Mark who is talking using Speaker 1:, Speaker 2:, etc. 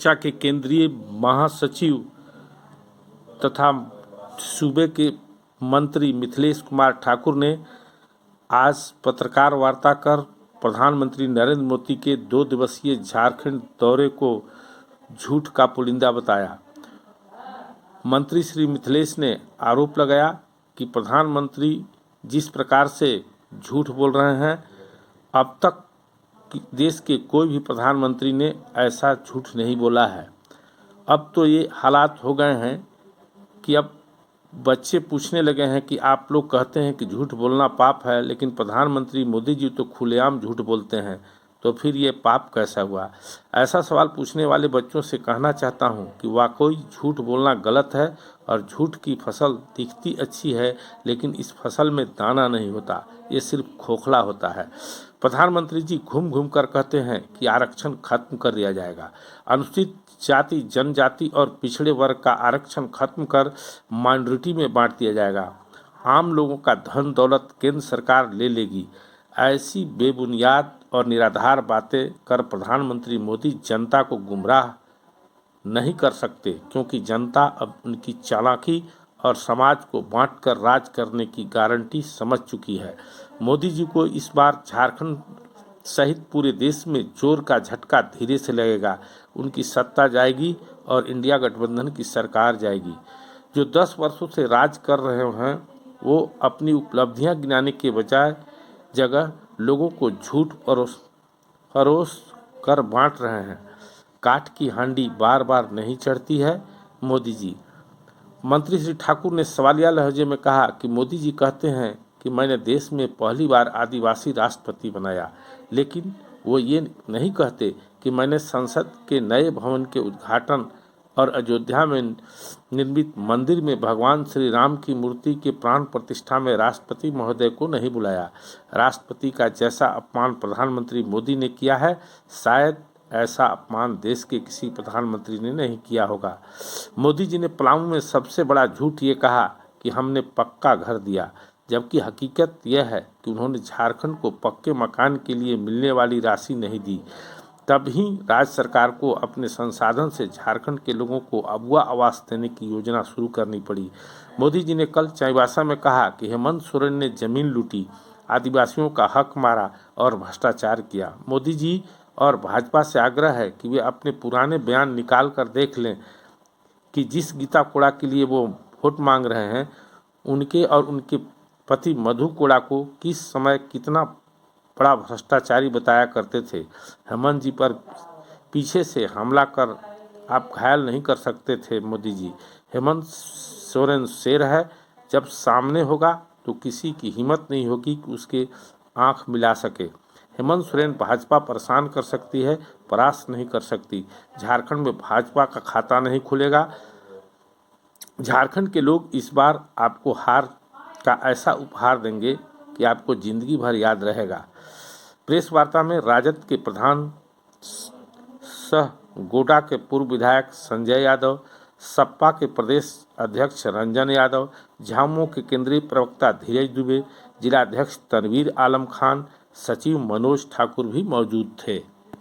Speaker 1: मोर्चा के केंद्रीय महासचिव तथा सूबे के मंत्री मिथिलेश कुमार ठाकुर ने आज पत्रकार वार्ता कर प्रधानमंत्री नरेंद्र मोदी के 2 दिवसीय झारखंड दौरे को झूठ का पुलिंदा बताया। मंत्री श्री मिथिलेश ने आरोप लगाया कि प्रधानमंत्री जिस प्रकार से झूठ बोल रहे हैं, अब तक देश के कोई भी प्रधानमंत्री ने ऐसा झूठ नहीं बोला है। अब तो ये हालात हो गए हैं कि अब बच्चे पूछने लगे हैं कि आप लोग कहते हैं कि झूठ बोलना पाप है, लेकिन प्रधानमंत्री मोदी जी तो खुलेआम झूठ बोलते हैं, तो फिर ये पाप कैसा हुआ। ऐसा सवाल पूछने वाले बच्चों से कहना चाहता हूं कि वाकई झूठ बोलना गलत है और झूठ की फसल दिखती अच्छी है, लेकिन इस फसल में दाना नहीं होता, ये सिर्फ खोखला होता है। प्रधानमंत्री जी घूम घूम कर कहते हैं कि आरक्षण खत्म कर दिया जाएगा, अनुसूचित जाति जनजाति और पिछड़े वर्ग का आरक्षण खत्म कर माइनॉरिटी में बांट दिया जाएगा, आम लोगों का धन दौलत केंद्र सरकार ले लेगी। ऐसी बेबुनियाद और निराधार बातें कर प्रधानमंत्री मोदी जनता को गुमराह नहीं कर सकते, क्योंकि जनता अब उनकी चालाकी और समाज को बांटकर राज करने की गारंटी समझ चुकी है। मोदी जी को इस बार झारखंड सहित पूरे देश में जोर का झटका धीरे से लगेगा। उनकी सत्ता जाएगी और इंडिया गठबंधन की सरकार जाएगी। जो 10 वर्षों से राज कर रहे हैं, वो अपनी उपलब्धियां गिनाने के बजाय जगह लोगों को झूठ परोस कर बांट रहे हैं। काठ की हांडी बार बार नहीं चढ़ती है मोदी जी। मंत्री श्री ठाकुर ने सवालिया लहजे में कहा कि मोदी जी कहते हैं कि मैंने देश में पहली बार आदिवासी राष्ट्रपति बनाया, लेकिन वो ये नहीं कहते कि मैंने संसद के नए भवन के उद्घाटन और अयोध्या में निर्मित मंदिर में भगवान श्री राम की मूर्ति के प्राण प्रतिष्ठा में राष्ट्रपति महोदय को नहीं बुलाया। राष्ट्रपति का जैसा अपमान प्रधानमंत्री मोदी ने किया है, शायद ऐसा अपमान देश के किसी प्रधानमंत्री ने नहीं किया होगा। मोदी जी ने पलामू में सबसे बड़ा झूठ ये कहा कि हमने पक्का घर दिया, जबकि हकीकत यह है कि उन्होंने झारखंड को पक्के मकान के लिए मिलने वाली राशि नहीं दी। तभी राज्य सरकार को अपने संसाधन से झारखंड के लोगों को अबुआ आवास देने की योजना शुरू करनी पड़ी। मोदी जी ने कल चाईबासा में कहा कि हेमंत सोरेन ने जमीन लूटी, आदिवासियों का हक मारा और भ्रष्टाचार किया। मोदी जी और भाजपा से आग्रह है कि वे अपने पुराने बयान निकाल कर देख लें कि जिस गीता कोड़ा के लिए वो वोट मांग रहे हैं, उनके और उनके पति मधु कोड़ा को किस समय कितना बड़ा भ्रष्टाचारी बताया करते थे। हेमंत जी पर पीछे से हमला कर आप घायल नहीं कर सकते थे मोदी जी। हेमंत सोरेन शेर है, जब सामने होगा तो किसी की हिम्मत नहीं होगी कि उसके आंख मिला सके। हेमंत सोरेन भाजपा परेशान कर सकती है, परास्त नहीं कर सकती। झारखंड में भाजपा का खाता नहीं खुलेगा। झारखंड के लोग इस बार आपको हार का ऐसा उपहार देंगे कि आपको जिंदगी भर याद रहेगा। प्रेस वार्ता में राजद के प्रधान सह गोड्डा के पूर्व विधायक संजय यादव, सपा के प्रदेश अध्यक्ष रंजन यादव, झामुमो के केंद्रीय प्रवक्ता धीरज दुबे, जिलाध्यक्ष तनवीर आलम खान, सचिव मनोज ठाकुर भी मौजूद थे।